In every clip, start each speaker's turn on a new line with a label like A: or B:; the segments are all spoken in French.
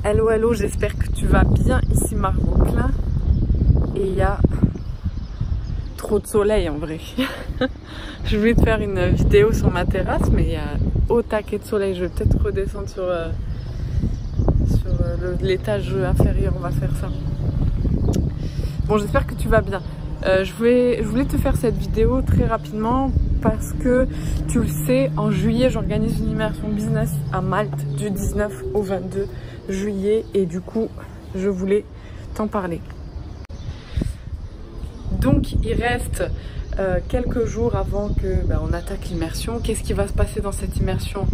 A: Hello, hello, j'espère que tu vas bien. Ici Marc Vauclin. Et il y a trop de soleil en vrai. Je voulais te faire une vidéo sur ma terrasse, mais il y a au taquet de soleil. Je vais peut-être redescendre sur l'étage inférieur, on va faire ça. Bon, j'espère que tu vas bien. Je voulais te faire cette vidéo très rapidement parce que tu le sais, en juillet j'organise une immersion business à Malte du 19 au 22 juillet et du coup je voulais t'en parler. Donc il reste quelques jours avant que on attaque l'immersion. Qu'est-ce qui va se passer dans cette immersion?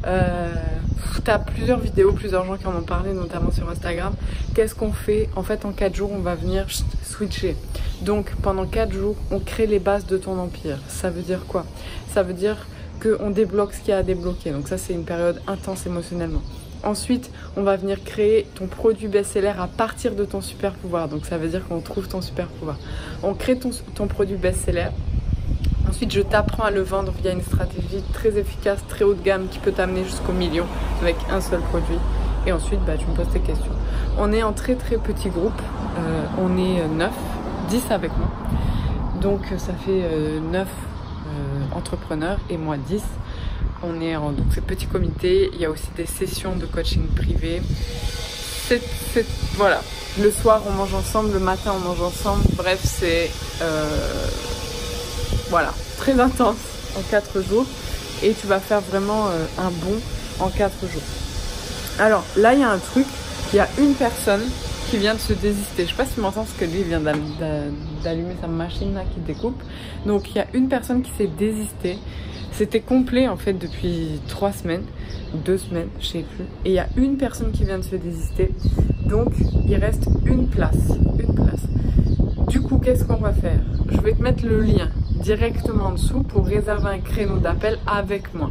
A: Tu as plusieurs vidéos, plusieurs gens qui en ont parlé, notamment sur Instagram. Qu'est-ce qu'on fait? En fait, en 4 jours, on va venir switcher. Donc, pendant 4 jours, on crée les bases de ton empire. Ça veut dire quoi? Ça veut dire qu'on débloque ce qu'il y a à débloquer. Donc ça, c'est une période intense émotionnellement. Ensuite, on va venir créer ton produit best-seller à partir de ton super pouvoir. Donc ça veut dire qu'on trouve ton super pouvoir. On crée ton produit best-seller. Ensuite, je t'apprends à le vendre via une stratégie très efficace, très haut de gamme qui peut t'amener jusqu'au million avec un seul produit. Et ensuite, tu me poses tes questions. On est en très petit groupe. On est 9, 10 avec moi. Donc ça fait 9 entrepreneurs et moi 10. On est en ce petit comité. Il y a aussi des sessions de coaching privé. Voilà. Le soir, on mange ensemble. Le matin, on mange ensemble. Bref, c'est... voilà, très intense en 4 jours et tu vas faire vraiment un bond en 4 jours. Alors là, il y a un truc, il y a une personne qui vient de se désister. Je sais pas si tu m'entends parce que lui il vient d'allumer sa machine là qui découpe. Donc il y a une personne qui s'est désistée. C'était complet en fait depuis 3 semaines, 2 semaines, je sais plus. Et il y a une personne qui vient de se désister. Donc il reste une place. Du coup, qu'est-ce qu'on va faire? Je vais te mettre le lien directement en dessous pour réserver un créneau d'appel avec moi.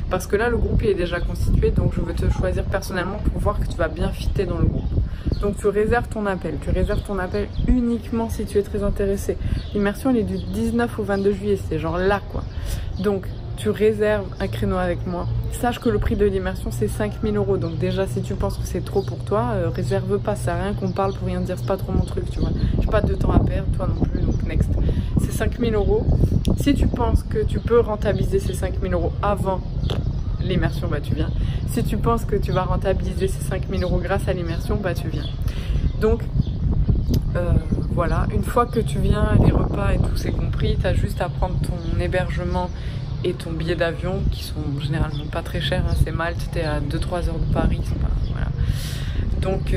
A: Parce que là, le groupe il est déjà constitué, donc je veux te choisir personnellement pour voir que tu vas bien fitter dans le groupe. Donc tu réserves ton appel. Tu réserves ton appel uniquement si tu es très intéressé. L'immersion, elle est du 19 au 22 juillet, c'est genre là quoi. Donc tu réserves un créneau avec moi. Sache que le prix de l'immersion c'est 5 000 €. Donc déjà si tu penses que c'est trop pour toi, réserve pas, ça sert à rien qu'on parle pour rien dire, c'est pas trop mon truc, tu vois. J'ai pas de temps à perdre, toi non plus, donc next. C'est 5 000 €. Si tu penses que tu peux rentabiliser ces 5 000 € avant l'immersion, tu viens. Si tu penses que tu vas rentabiliser ces 5 000 € grâce à l'immersion, tu viens. Donc voilà, une fois que tu viens, les repas et tout c'est compris, tu as juste à prendre ton hébergement et ton billet d'avion qui sont généralement pas très chers, hein. C'est Malte, tu es à 2-3 heures de Paris, voilà. Donc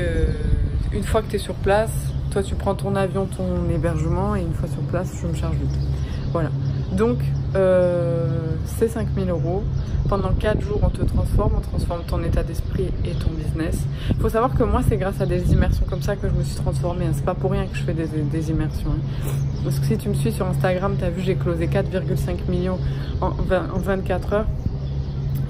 A: une fois que tu es sur place, toi tu prends ton avion, ton hébergement et une fois sur place je me charge de tout. Voilà, donc c'est 5 000 €. Pendant 4 jours on transforme ton état d'esprit et ton business. Il faut savoir que moi c'est grâce à des immersions comme ça que je me suis transformée, hein. C'est pas pour rien que je fais des immersions, hein. Parce que si tu me suis sur Instagram, tu as vu j'ai closé 4,5 millions en 24 heures.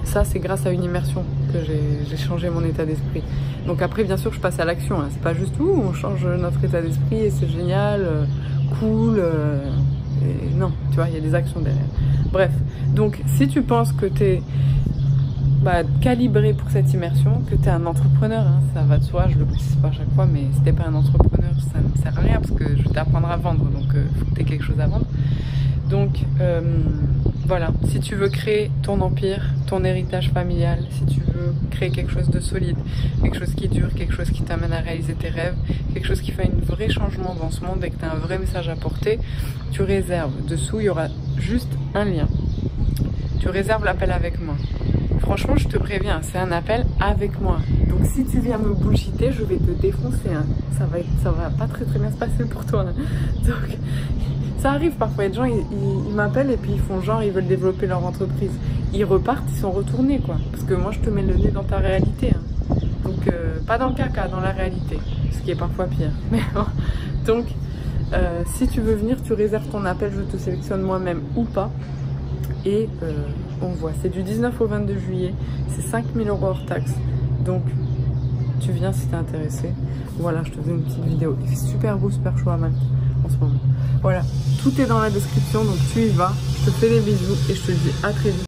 A: Ça c'est grâce à une immersion que j'ai changé mon état d'esprit. Donc après bien sûr je passe à l'action, hein. C'est pas juste on change notre état d'esprit et c'est génial, cool, et non, tu vois, il y a des actions derrière. Bref, donc si tu penses que tu es calibré pour cette immersion, que tu es un entrepreneur, hein, ça va de soi, je le précise pas à chaque fois, mais si t'es pas un entrepreneur, ça ne sert à rien parce que je vais t'apprendre à vendre, donc il faut que tu aies quelque chose à vendre. Donc voilà, si tu veux créer ton empire, ton héritage familial, si tu veux créer quelque chose de solide, quelque chose qui dure, quelque chose qui t'amène à réaliser tes rêves, quelque chose qui fait un vrai changement dans ce monde et que tu as un vrai message à porter, tu réserves. Dessous, il y aura juste un lien. Tu réserves l'appel avec moi. Franchement, je te préviens, c'est un appel avec moi. Donc si tu viens me bullshiter, je vais te défoncer, hein. Ça va pas très bien se passer pour toi, hein. Donc ça arrive parfois, il y a des gens, ils m'appellent et puis ils font genre, ils veulent développer leur entreprise. Ils repartent, ils sont retournés quoi. Parce que moi je te mets le nez dans ta réalité, hein. Donc pas dans le caca, dans la réalité. Ce qui est parfois pire. Mais bon. Donc si tu veux venir, tu réserves ton appel, je te sélectionne moi-même ou pas. Et on voit, c'est du 19 au 22 juillet, c'est 5 000 € hors taxe. Donc tu viens si t'es intéressé. Voilà, je te fais une petite vidéo. Il fait super beau, super chaud à Malte en ce moment. Voilà, tout est dans la description, donc tu y vas. Je te fais des bisous et je te dis à très vite.